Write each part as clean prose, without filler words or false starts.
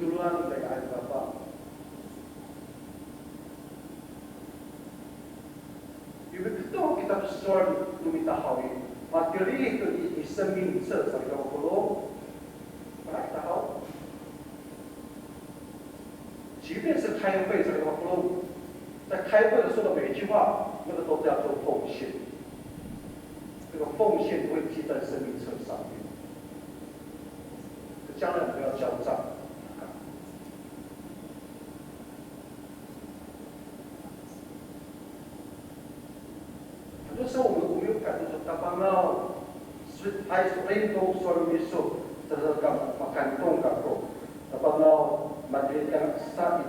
duluan dari ayat Bapa. Ibu betul kita bersuara minta hawi. Materi itu di semin sekali kamu perlu. Mana kita tahu? 即便是开会这个活动，在开会的时候的每一句话，那个都叫做奉献。这个奉献会记在生命册上面，将来不要交账。很多时候我们有感觉说，他帮到是还是很多说的没说，这是感动感动，他帮到。Materi yang saat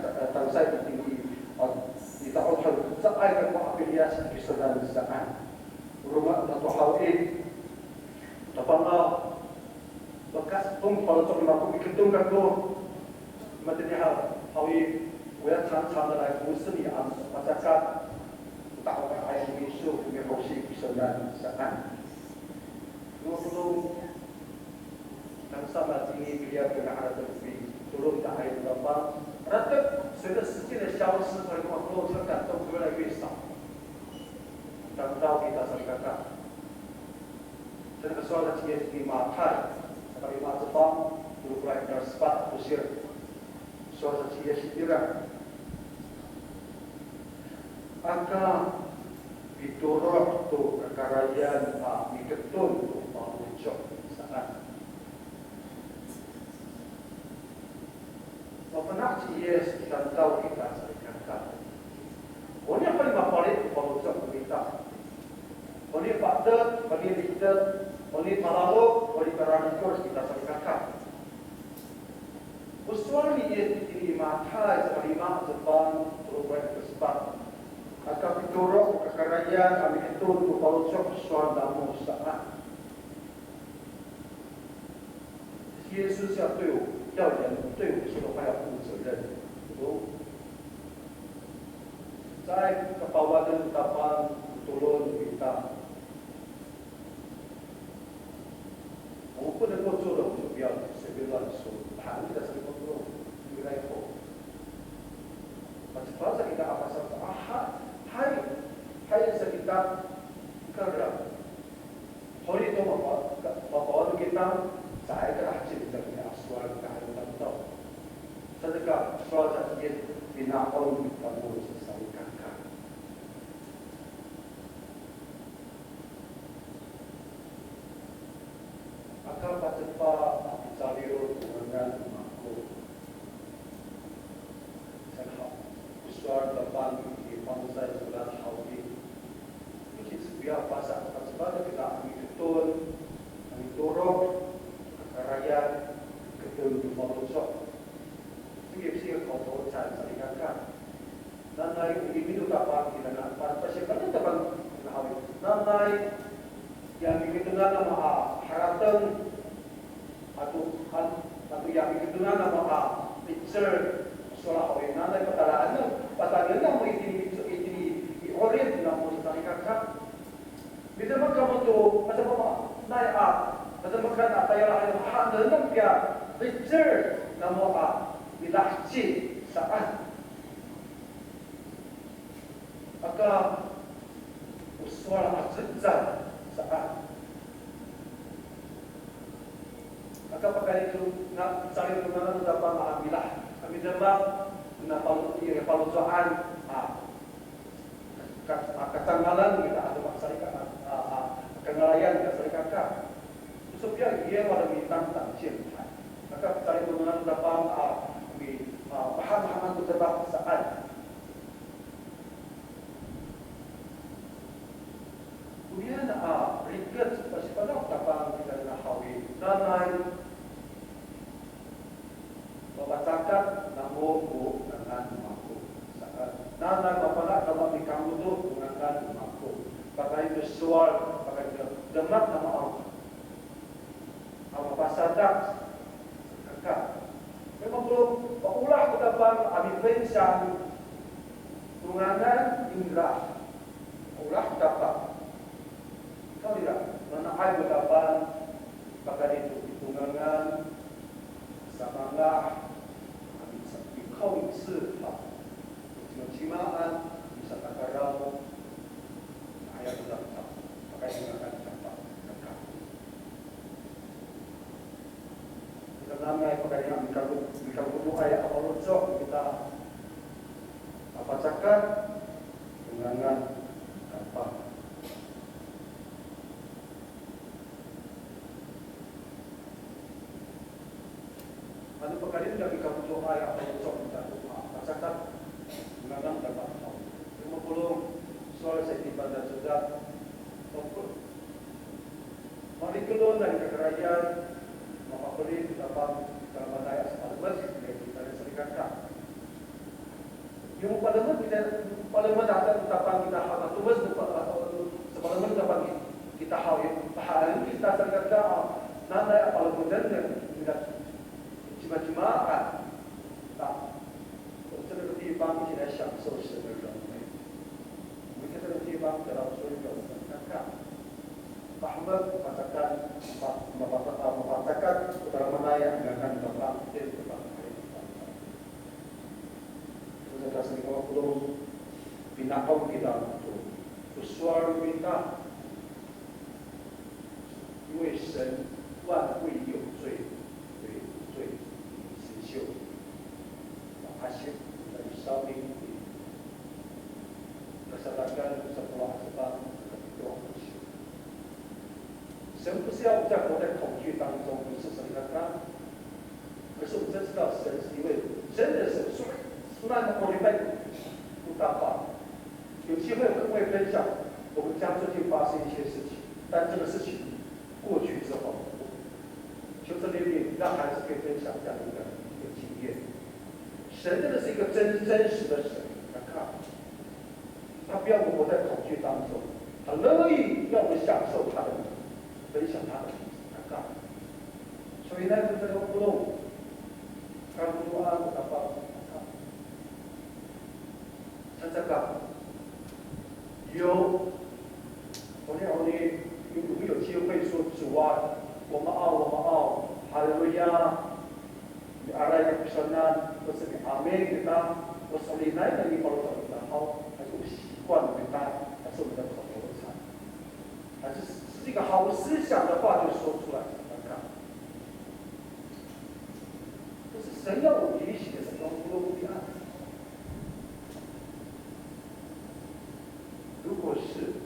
saya tinggi kita orang seakan mengapresiasi kesudahan saat rumah atau hawi tapanglah bekas kalau cuma aku bikin tu materi hawi saya常的来服侍你啊masyarakat tak ada isu mengurusi kesudahan saat dulu dan sama ini beliau dengan ada lebih turun到爱的方，而随着时间的消失，所以我们这个感动越来越少。等到给大家看看，这个说的是di Matai, atau di Jepang, dulu mulai dari sepat usir,说的是juga. Angka didorong tu kekarayaan diketun tu mengucap saat. Pernah yes kita tahu kita serikatkan. Oni apa lima polit kalau jauh kita. Oni faktor, oni leader, oni malalu, oni parameter kita serikatkan. Usual ini matai selama Jepang terus bersebat. Akan didorong kekarayaan kami itu untuk kalau jauh usual dalam usaha. Yesus yang tu. 要人对我说的话要负责任。在bawah dan depan turun kita， 我们不能够做的，我们就不要随便乱说。谈的是工作，越来越多。Macam kita apa sahaja, hai kita kerja. Hari itu bapak kita saya kerja jadi asuhan kaya tahu. Sedekah suara dia binakon kamu selesai kakak. Akal pacepa cariru dengan aku. Saya suara depan di bangsa sudah hawi. Mungkin sebiar pasal pacepa kita ambil betul, ambil dorong. Rakyat ketun di Malaysia, sehingga sehingga kau cari serikatkan. Dan naik ini itu dapat kita nak persiapkan dapat nahawi. Dan naik yang begitu nama haratan atau yang begitu nama picture soal hawi. Dan naik patalan nama ini orang nama serikatkan. Bila macam tu macam apa naik Macam makan apa yang hak dalam dia bicara nama dilahci saat maka usul azizan saat maka pakai itu nak cari kemana dapat ambilah kami demam nak paluan ketanggalan kita ada masyarakat kengalayan kita serikatkan. Supaya dia pada bintang tak cinta. Maka cari pengenalan dapat bahan-bahan untuk sebab saat. Kemudian riket sepanjang dapat kita nak hawi. Dan lain membacakan namun dengan mampu. Dan lain bapak dapat dikamu tu dengan mampu. Pakai visual, pakai demak nama Allah. Apa sahaja kakak. Memang belum berulah ke depan ambil pencang tunganan indra. Ulah dapat. Kau tidak mana air berdapat pakai itu tunganan samanglah namay pagkayang mikagulo ay aparutso kita apacakat ungangan kapag ano pagkayang mikagulo ay aparutso kita apacakat ungangan kapag lumapulong soal sa ibadah juga Marikulon dan kekerajaan mapapuli dapat kalamaya sa palabas kita rin sa likaka. Yung palabas dapat utapang kita hatatumas sa palabas dapat kita hawin pahalan kita sa likaka nanay apalabudan na cima-cimaan kung sa nagtibang sinasyak sa usalang may katagtibang dalam surga likaka Ahmad mengatakan utara mana yang akan datang dari depan kita kasih kalau binakau kita tu suara kita Yusen Wan Hui有罪是修hasil dari saling kesadaran setelah sebab神不是要在活在恐惧当中，你是神的他，而是我们真知道神是一位真的神，虽然我礼拜不大话，有机会我会分享我们家最近发生一些事情，但这个事情过去之后，求神怜悯，让孩子可以分享这样的一个经验。神真的是一个真实的神，他不要我们活在恐惧当中，他乐意要我们享受他的。分享他的尴尬，所以呢，就这个互动，看互动啊，打包，像这个有，昨天有机会说主啊，我们傲，哈利路亚，你阿拉也不说呢，我是你阿妹给他，我说你哪个你保守你的好，还是我习惯给他，还是我们的口头禅，还是。这个好思想的话就说出来，看，这是神要我提醒的什么不一样？如果是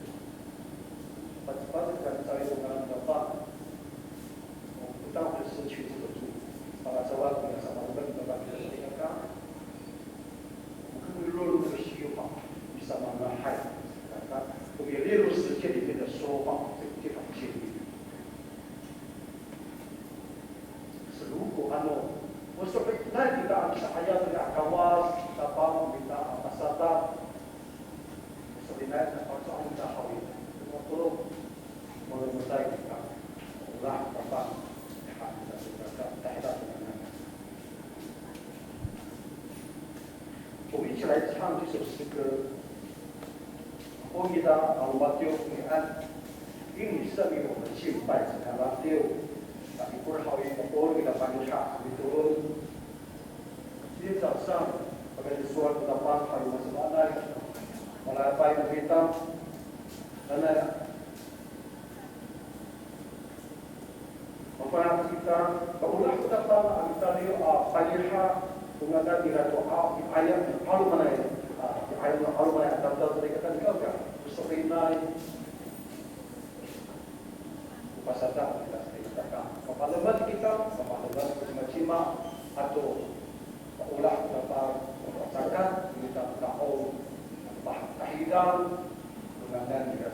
把这个在用的话，我们不但会失去这个主，把它在外面什么问的吧，就是那个，我们会落入这个虚谎，与什么呢？害，我们也列入实践里面的说谎。这种建议是如果我说那kita saya tidak kawas apa minta pasada sebenarnya apa soal kita hawi kalau mulai kita ulah apa kita 我们一起来唱这首诗歌，我给他把就给按。因你赦免我们敬拜神的拉丢，你不是好一个多给他翻查，你都今天早上我跟你说，我的班还有什么呢？我来拜个会当，我拜kita, kaulah kita tahu kita ni paniha, pengajar kita doa ayat halu mana ya, ayat halu mana ada dalam mereka kan juga, sebenarnya pasada kita katakan kepalaman kita cima atau ulah dapat merasakan kita tahu bahagian dengan kita